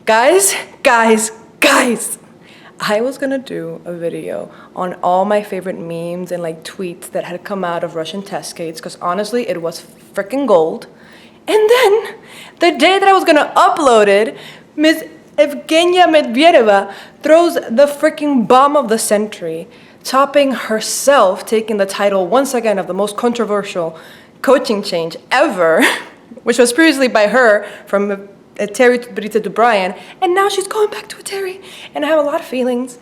Guys, I was gonna do a video on all my favorite memes and like tweets that had come out of Russian test skates because honestly it was freaking gold. And then the day that I was gonna upload it, Miss Evgenia Medvedeva throws the freaking bomb of the century, topping herself, taking the title once again of the most controversial coaching change ever, which was previously by her from Terry to Brian, and now she's going back to Terry, and I have a lot of feelings,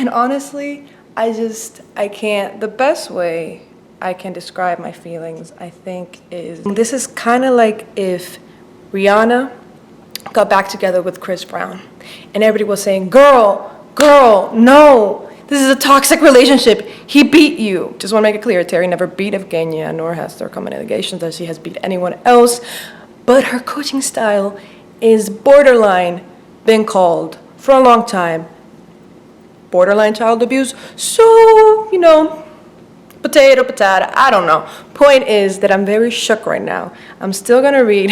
and honestly, I can't, the best way I can describe my feelings, I think, is this is kind of like if Rihanna got back together with Chris Brown, and everybody was saying, girl, no, this is a toxic relationship, he beat you. Just want to make it clear, Terry never beat Evgenia, nor has there come allegations that she has beat anyone else, but her coaching style is borderline been called for a long time borderline child abuse. So, potato, I don't know. Point is that I'm very shook right now. I'm still gonna read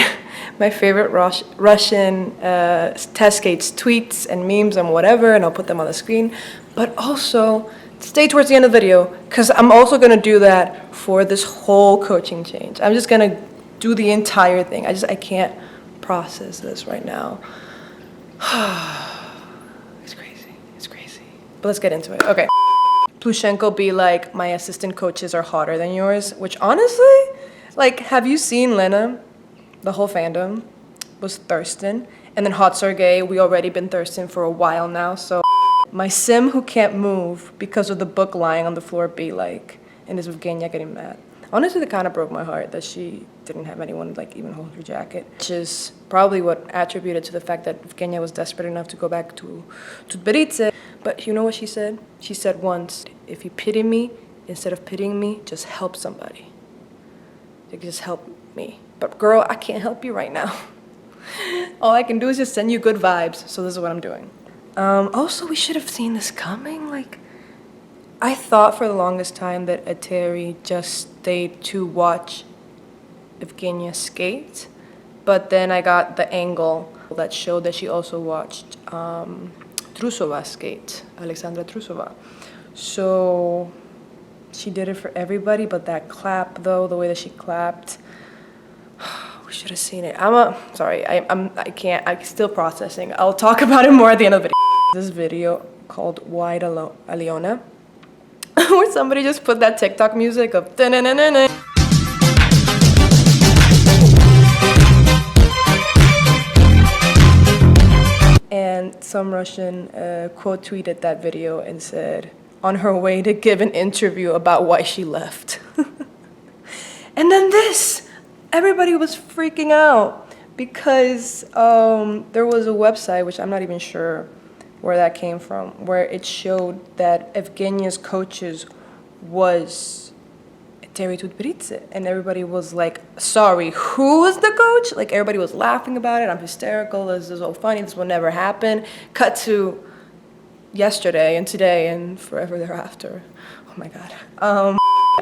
my favorite Russian test skates tweets and memes and whatever, and I'll put them on the screen. But also, stay towards the end of the video, because I'm also gonna do that for this whole coaching change. I'm just gonna do the entire thing. I can't process this right now. It's crazy. But let's get into it. Okay. Plushenko be like, my assistant coaches are hotter than yours, which honestly, like, have you seen Lena? The whole fandom was thirsting. And then Hot Sergey, we already been thirsting for a while now, so my sim who can't move because of the book lying on the floor be like, and is Evgenia getting mad. Honestly, that kind of broke my heart that she didn't have anyone like even hold her jacket, which is probably what attributed to the fact that Evgenia was desperate enough to go back to Tbilisi. But you know what she said? She said once, if you pity me, instead of pitying me, just help somebody. Like, just help me. But girl, I can't help you right now. All I can do is just send you good vibes. So this is what I'm doing. Also, we should have seen this coming. Like, I thought for the longest time that Eteri just stayed to watch Evgenia skate, but then I got the angle that showed that she also watched Trusova skate, Alexandra Trusova. So she did it for everybody, but that clap though, the way that she clapped, we should have seen it. I'm still processing. I'll talk about it more at the end of the video. This video called Wide Aliona, where somebody just put that TikTok music of da-na-na-na-na. And some Russian quote tweeted that video and said, on her way to give an interview about why she left. And then this, everybody was freaking out because there was a website, which I'm not even sure where that came from, where it showed that Evgenia's coaches was Terry Tbilisi, and everybody was like, sorry, who was the coach? Like, everybody was laughing about it. I'm hysterical. This is so funny. This will never happen. Cut to yesterday and today and forever thereafter. Oh my God.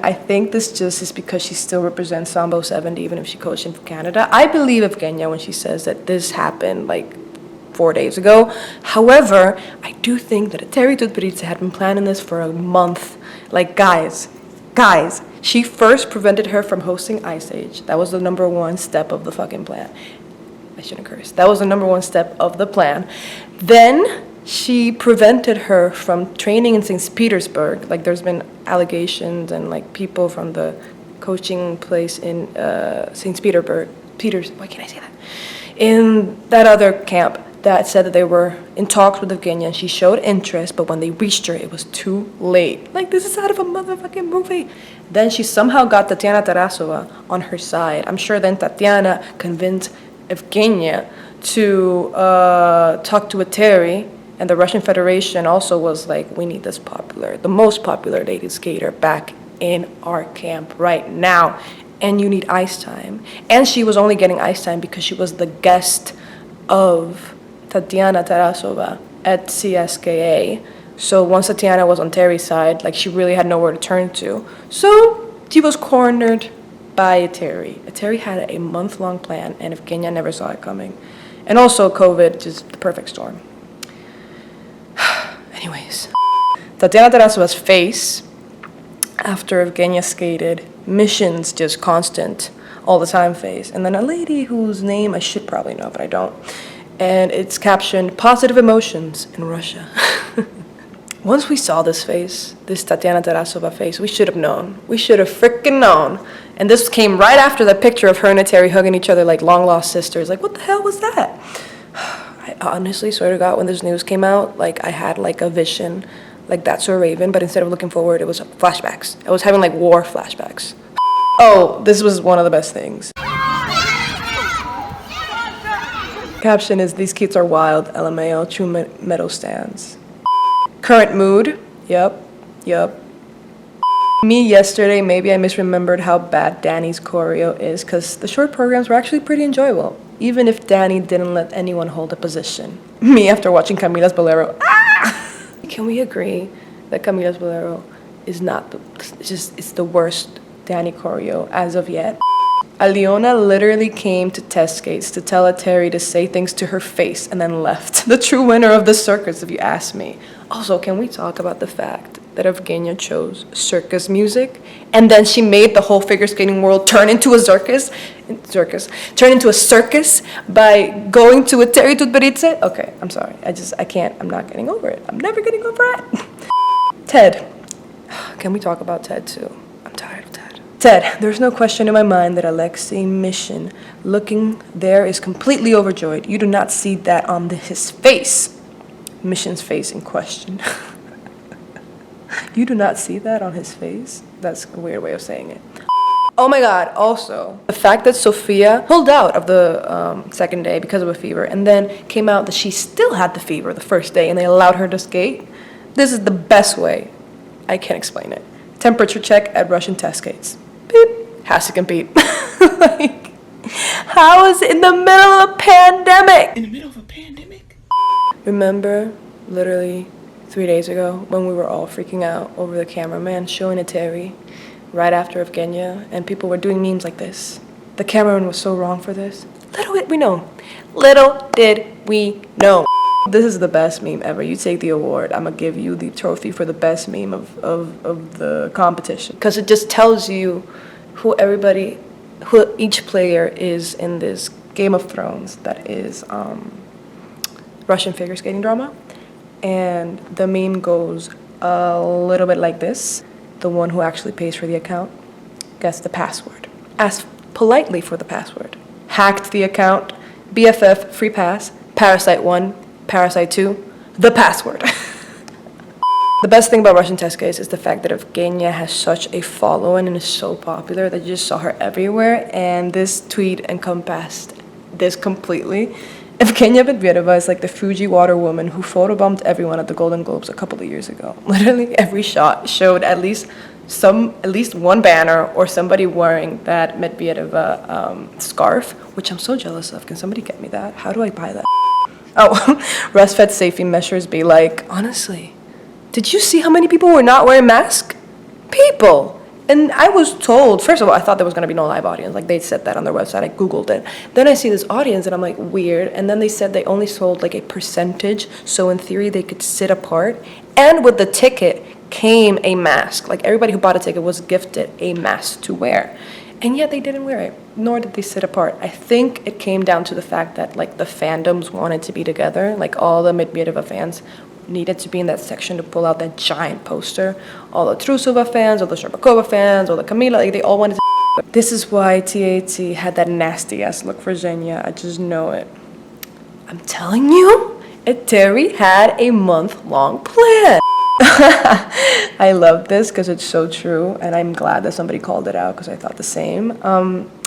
I think this just is because she still represents Sambo 70, even if she coached in Canada. I believe Evgenia when she says that this happened like 4 days ago. However, I do think that Terry Tbilisi had been planning this for a month. Like, guys, she first prevented her from hosting Ice Age. That was the number one step of the fucking plan. I shouldn't curse. That was the number one step of the plan. Then she prevented her from training in St. Petersburg. Like, there's been allegations and like people from the coaching place in St. Petersburg. Why can't I say that? In that other camp that said that they were in talks with Evgenia and she showed interest, but when they reached her, it was too late. Like, this is out of a motherfucking movie. Then she somehow got Tatiana Tarasova on her side. I'm sure then Tatiana convinced Evgenia to talk to Eteri, and the Russian Federation also was like, we need the most popular lady skater back in our camp right now, and you need ice time. And she was only getting ice time because she was the guest of Tatiana Tarasova at CSKA. So once Tatiana was on Terry's side, like, she really had nowhere to turn to. So she was cornered by Eteri. Eteri had a month-long plan, and Evgenia never saw it coming. And also COVID, just the perfect storm. Anyways, Tatiana Tarasova's face after Evgenia skated, missions just constant, all the time face. And then a lady whose name I should probably know, but I don't. And it's captioned, positive emotions in Russia. Once we saw this face, this Tatiana Tarasova face, we should have known. We should have freaking known. And this came right after the picture of her and Terry hugging each other like long-lost sisters. Like, what the hell was that? I honestly swear to God, when this news came out, like, I had, like, a vision, like, That's So Raven, but instead of looking forward, it was flashbacks. I was having, like, war flashbacks. Oh, this was one of the best things. Caption is, these kids are wild, LMAO, true metal stands. Current mood, yep. Me yesterday, maybe I misremembered how bad Danny's choreo is, because the short programs were actually pretty enjoyable, even if Danny didn't let anyone hold a position. Me after watching Camila's Bolero, Can we agree that Camila's Bolero is not, it's the worst Danny choreo as of yet? Aliona literally came to test skates to tell Terry to say things to her face and then left. The true winner of the circus, if you ask me. Also, can we talk about the fact that Evgenia chose circus music and then she made the whole figure skating world turn into a circus by going to a Terry Tutberidze? Okay, I'm sorry. I can't. I'm not getting over it. I'm never getting over it. Ted. Can we talk about Ted too? I'm tired of Ted. Ted, there's no question in my mind that Alexei Mission looking there is completely overjoyed. You do not see that on his face. Mission's face in question. You do not see that on his face? That's a weird way of saying it. Oh my God, also, the fact that Sophia pulled out of the second day because of a fever and then came out that she still had the fever the first day and they allowed her to skate. This is the best way. I can't explain it. Temperature check at Russian test skates. Beep. Has to compete. Like, how is it in the middle of a pandemic? In the middle of a pandemic? Remember, literally 3 days ago, when we were all freaking out over the cameraman showing a Terry right after Evgenia, and people were doing memes like this. The cameraman was so wrong for this. Little did we know. Little did we know. This is the best meme ever. You take the award. I'm gonna give you the trophy for the best meme of the competition. Because it just tells you who each player is in this Game of Thrones that is Russian figure skating drama. And the meme goes a little bit like this. The one who actually pays for the account gets the password. Ask politely for the password. Hacked the account, BFF, free pass, Parasite 1, Parasite 2, the password. The best thing about Russian test skates is the fact that Evgenia has such a following and is so popular that you just saw her everywhere, and this tweet encompassed this completely. Evgenia Medvedeva is like the Fuji water woman who photobombed everyone at the Golden Globes a couple of years ago. Literally every shot showed at least one banner or somebody wearing that Medvedeva scarf, which I'm so jealous of. Can somebody get me that? How do I buy that? Oh, breastfed safety measures be like, honestly, did you see how many people were not wearing masks? People! And I was told, first of all, I thought there was going to be no live audience. Like, they said that on their website. I Googled it. Then I see this audience, and I'm like, weird. And then they said they only sold, like, a percentage. So in theory, they could sit apart. And with the ticket came a mask. Like, everybody who bought a ticket was gifted a mask to wear. And yet they didn't wear it, nor did they sit apart. I think it came down to the fact that, like, the fandoms wanted to be together. Like, all the Medvedeva fans needed to be in that section to pull out that giant poster. All the Trusova fans, all the Sherbakova fans, all the Camila, like, they all wanted to. This is why TAT had that nasty-ass look for Xenia. I just know it. I'm telling you, Terry had a month-long plan. I love this because it's so true, and I'm glad that somebody called it out because I thought the same.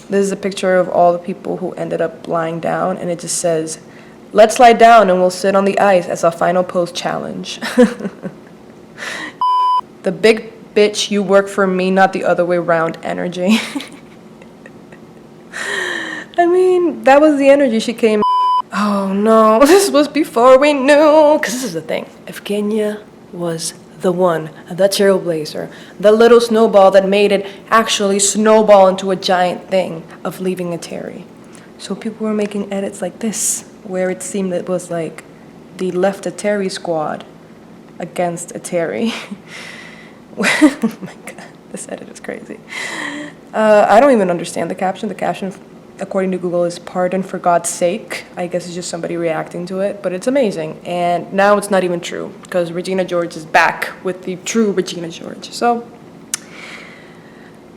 This is a picture of all the people who ended up lying down, and it just says, "Let's lie down and we'll sit on the ice as our final pose challenge." The big bitch, you work for me, not the other way around energy. I mean, that was the energy she came. Oh no, this was before we knew. Because this is the thing. Evgenia was the one, the trailblazer, the little snowball that made it actually snowball into a giant thing of leaving a Terry. So people were making edits like this where it seemed it was like the left a Terry squad against a Terry. Oh my god, this edit is crazy. I don't even understand the caption. The caption, according to Google, is "Pardon for God's sake." I guess it's just somebody reacting to it, but it's amazing. And now it's not even true, because Regina George is back with the true Regina George. So,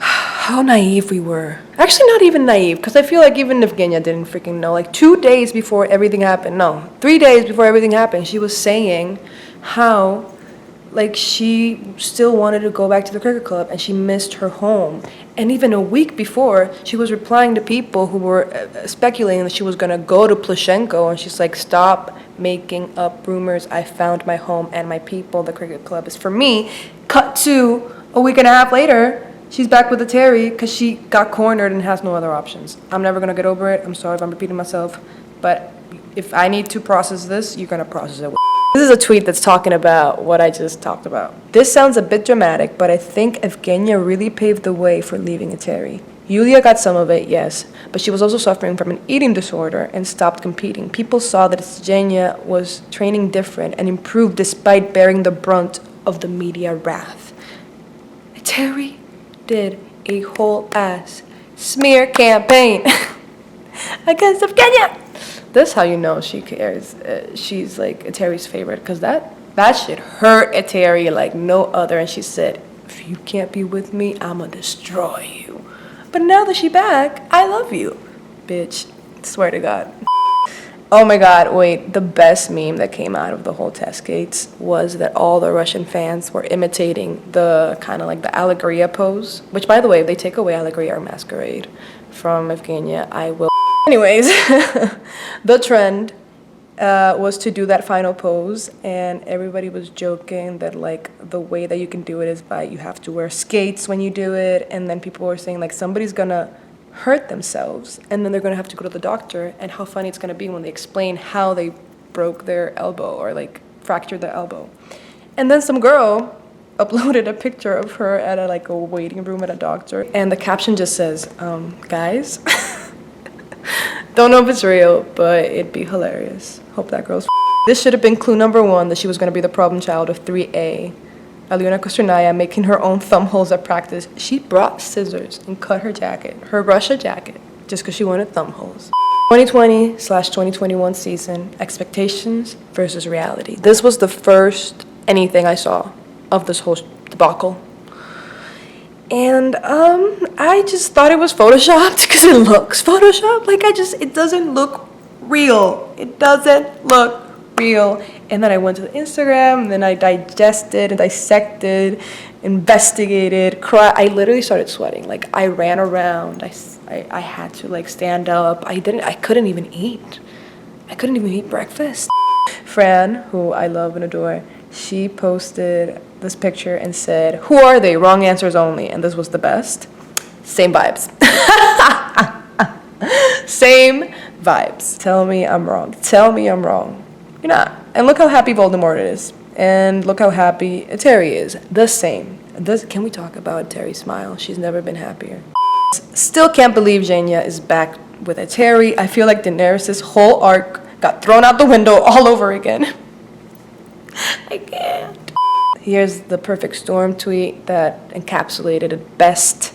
how naive we were. Actually, not even naive, because I feel like even Evgenia didn't freaking know. Like 2 days before everything happened, no, 3 days before everything happened, she was saying how, like, she still wanted to go back to the cricket club and she missed her home. And even a week before, she was replying to people who were speculating that she was going to go to Plushenko, and she's like, stop making up rumors. I found my home and my people. The cricket club is for me. Cut to a week and a half later, she's back with the Terry because she got cornered and has no other options. I'm never going to get over it. I'm sorry if I'm repeating myself, but if I need to process this, you're going to process it. This is a tweet that's talking about what I just talked about. This sounds a bit dramatic, but I think Evgenia really paved the way for leaving a Terry. Yulia got some of it, yes, but she was also suffering from an eating disorder and stopped competing. People saw that Evgenia was training different and improved despite bearing the brunt of the media wrath. Terry did a whole ass smear campaign against Evgenia. This is how you know she cares. She's like a Terry's favorite, because that shit hurt a Terry like no other. And she said, if you can't be with me, I'ma destroy you. But now that she back, I love you, bitch. Swear to God. Oh my God, wait, the best meme that came out of the whole test gates was that all the Russian fans were imitating the kind of like the Alegria pose, which, by the way, if they take away Alegria or Masquerade from Evgenia, I will. Anyways, the trend was to do that final pose, and everybody was joking that like the way that you can do it is by you have to wear skates when you do it, and then people were saying like somebody's gonna hurt themselves and then they're gonna have to go to the doctor, and how funny it's gonna be when they explain how they broke their elbow or like fractured their elbow. And then some girl uploaded a picture of her at a waiting room at a doctor, and the caption just says, guys, don't know if it's real, but it'd be hilarious. Hope that girl's This should have been clue number 1, that she was going to be the problem child of 3A. Alyona Kosternaya making her own thumb holes at practice. She brought scissors and cut her jacket, her Russia jacket, just because she wanted thumb holes. 2020/2021 season, expectations versus reality. This was the first anything I saw of this whole debacle. And I just thought it was photoshopped because it looks photoshopped. Like it doesn't look real. It doesn't look real. And then I went to the Instagram, and then I digested and dissected, investigated, cried. I literally started sweating. Like I ran around. I had to like stand up. I couldn't even eat. I couldn't even eat breakfast. Fran, who I love and adore, she posted this picture and said, "Who are they? Wrong answers only." And this was the best. Same vibes. Same vibes. Tell me I'm wrong. Tell me I'm wrong. You're not. And look how happy Voldemort is. And look how happy Terry is. The same. Can we talk about Terry's smile? She's never been happier. Still can't believe Evgenia is back with a Terry. I feel like Daenerys' whole arc got thrown out the window all over again. I can't. Here's the perfect storm tweet that encapsulated it best.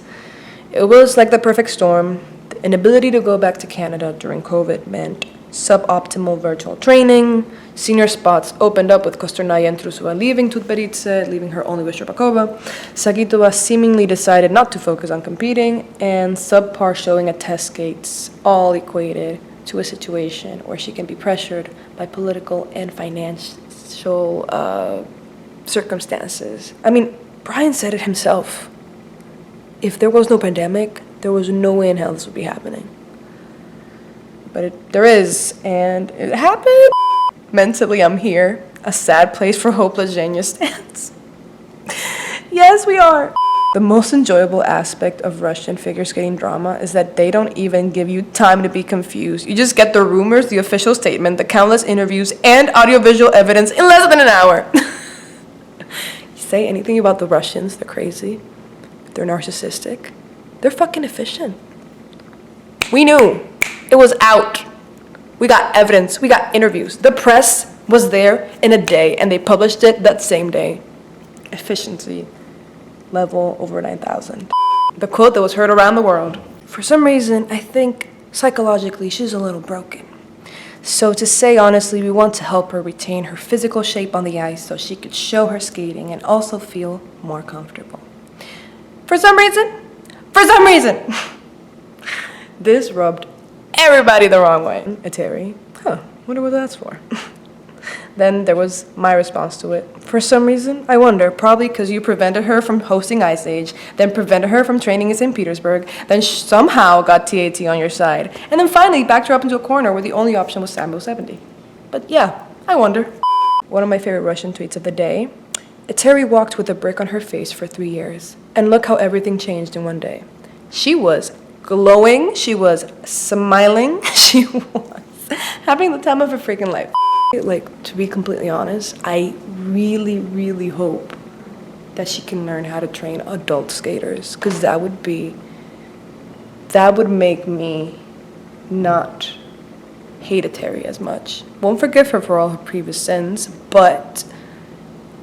It was like the perfect storm. The inability to go back to Canada during COVID meant suboptimal virtual training. Senior spots opened up with Kosternaya and Trusova leaving Tutberidze, leaving her only with Shcherbakova. Sagitova seemingly decided not to focus on competing, and subpar showing at test gates all equated to a situation where she can be pressured by political and financial circumstances. I mean, Brian said it himself. If there was no pandemic, there was no way in hell this would be happening. But there is, and it happened. Mentally, I'm here. A sad place for hopeless Evgenia stands. Yes, we are. The most enjoyable aspect of Russian figure skating drama is that they don't even give you time to be confused. You just get the rumors, the official statement, the countless interviews, and audiovisual evidence in less than an hour. You say anything about the Russians, they're crazy. They're narcissistic. They're fucking efficient. We knew. It was out. We got evidence. We got interviews. The press was there in a day, and they published it that same day. Efficiency level over 9,000. The quote that was heard around the world. For some reason, I think psychologically she's a little broken. So to say honestly, we want to help her retain her physical shape on the ice so she could show her skating and also feel more comfortable. For some reason, this rubbed everybody the wrong way. Terry, wonder what that's for. Then there was my response to it. For some reason, I wonder, probably because you prevented her from hosting Ice Age, then prevented her from training in St. Petersburg, then somehow got TAT on your side, and then finally backed her up into a corner where the only option was Sambo 70. But yeah, I wonder. One of my favorite Russian tweets of the day. Terry walked with a brick on her face for 3 years, and look how everything changed in one day. She was glowing, she was smiling, she was having the time of her freaking life. Like, to be completely honest, I really, really hope that she can learn how to train adult skaters, because that would make me not hate Terry as much. Won't forgive her for all her previous sins, but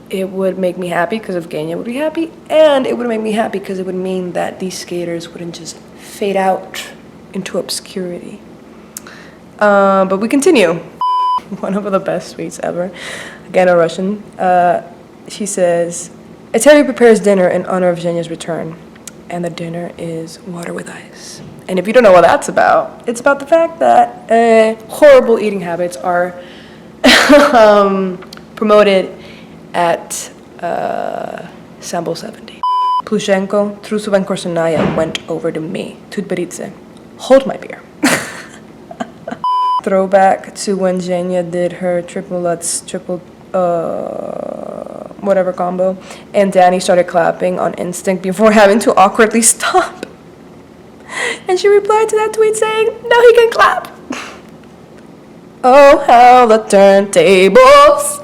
it would make me happy because Evgenia would be happy, and it would make me happy because it would mean that these skaters wouldn't just fade out into obscurity. But we continue. One of the best tweets ever. Again, a Russian. She says, Terry prepares dinner in honor of Evgenia's return, and the dinner is water with ice. And if you don't know what that's about, it's about the fact that horrible eating habits are promoted at Sambo 70. Plushenko, Trusova and Korsunaya went over to me, Tutberidze. Hold my beer. Throwback to when Evgenia did her triple whatever combo, and Danny started clapping on instinct before having to awkwardly stop. And she replied to that tweet saying, "No, he can clap." Oh, how the turntables.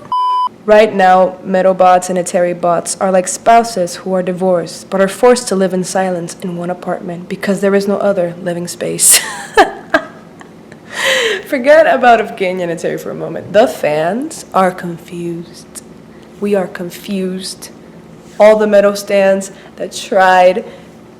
Right now, Metalbots and Atari bots are like spouses who are divorced but are forced to live in silence in one apartment because there is no other living space. Forget about Evgenia and Terry for a moment. The fans are confused. We are confused. All the metal stands that tried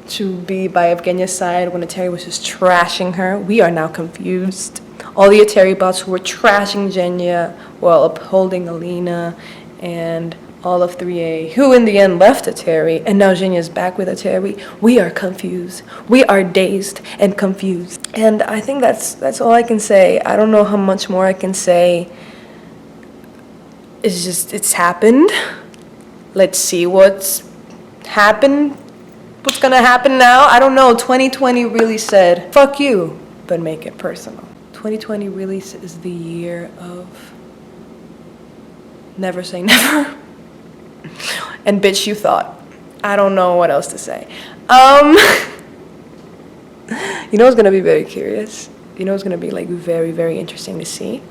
to be by Evgenia's side when Terry was just trashing her, we are now confused. All the Atari bots who were trashing Evgenia while upholding Alina and all of 3A, who in the end left Atari, and now Evgenia's back with Atari. We are confused. We are dazed and confused. And I think that's all I can say. I don't know how much more I can say. It's just, it's happened. Let's see what's happened. What's gonna happen now? I don't know. 2020 really said, fuck you, but make it personal. 2020 really is the year of never say never. And bitch, you thought. I don't know what else to say. You know, it's gonna be very curious. You know, it's gonna be like very, very interesting to see.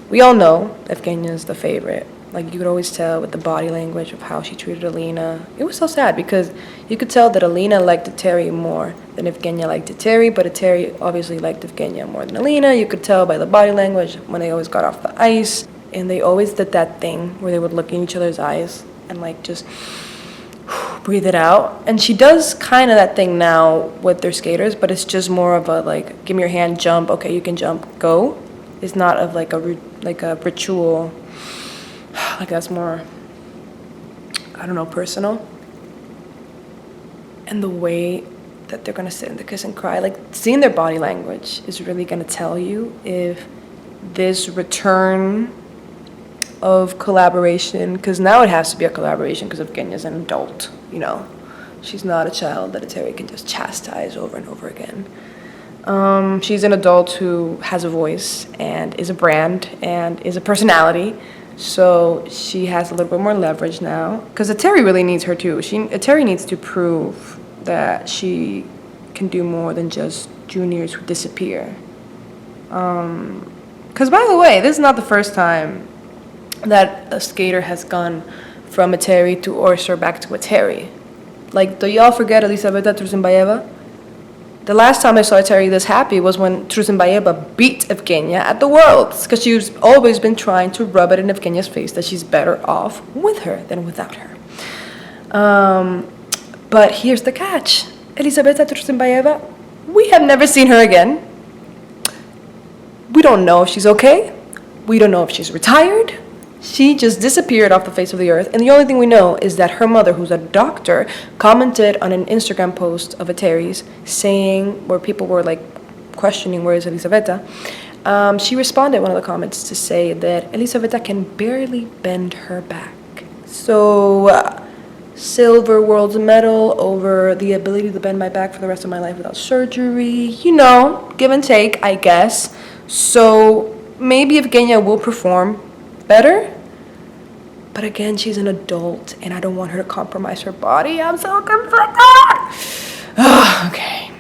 We all know Evgenia's the favorite. Like, you could always tell with the body language of how she treated Alina. It was so sad because you could tell that Alina liked Terry more than Evgenia liked Terry, but Terry obviously liked Evgenia more than Alina. You could tell by the body language when they always got off the ice, and they always did that thing where they would look in each other's eyes and like just breathe it out. And she does kind of that thing now with their skaters, but it's just more of a like, give me your hand, jump, okay, you can jump, go. It's not of like a ritual. Like, that's more, I don't know, personal. And the way that they're gonna sit in the kiss and cry, like, seeing their body language is really gonna tell you if this return of collaboration, because now it has to be a collaboration because Evgenia's an adult, you know. She's not a child that Terry can just chastise over and over again. She's an adult who has a voice and is a brand and is a personality. So she has a little bit more leverage now. Because Terry really needs her too. Terry needs to prove that she can do more than just juniors who disappear. Because by the way, this is not the first time that a skater has gone from Terry to Orser back to Terry. Like, do y'all forget Elisaveta Trusumbayeva? The last time I saw Terry this happy was when Truzimbayeva beat Evgenia at the Worlds, because she's always been trying to rub it in Evgenia's face that she's better off with her than without her. But here's the catch. Elisaveta Truzimbayeva, we have never seen her again. We don't know if she's okay. We don't know if she's retired. She just disappeared off the face of the earth, and the only thing we know is that her mother, who's a doctor, commented on an Instagram post of a Terry's saying, where people were like questioning where is Elisaveta. She responded in one of the comments to say that Elisaveta can barely bend her back. So, silver world's medal over the ability to bend my back for the rest of my life without surgery. You know, give and take, I guess. So maybe Evgenia will perform better, but again, she's an adult and I don't want her to compromise her body. I'm so conflicted. Okay.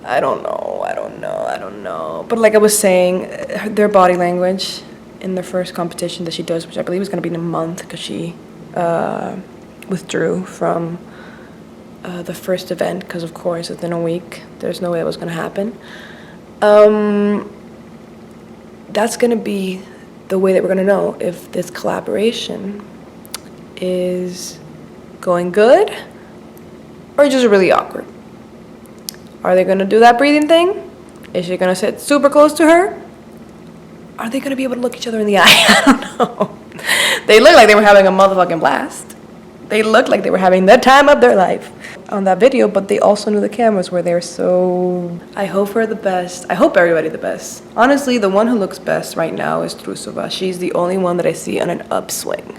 I don't know. But like I was saying, their body language in the first competition that she does, which I believe is going to be in a month because she withdrew from the first event because, of course, within a week, there's no way it was going to happen. That's going to be the way that we're going to know if this collaboration is going good or just really awkward. Are they going to do that breathing thing? Is she going to sit super close to her? Are they going to be able to look each other in the eye? I don't know. They look like they were having a motherfucking blast. They looked like they were having the time of their life on that video, but they also knew the cameras were there, so I hope her the best. I hope everybody the best. Honestly, the one who looks best right now is Trusova. She's the only one that I see on an upswing.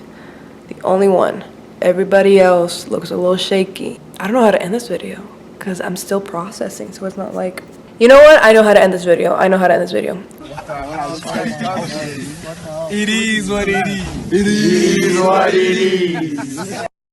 The only one. Everybody else looks a little shaky. I don't know how to end this video because I'm still processing, so it's not like... You know what? I know how to end this video. It is what it is. It is what it is.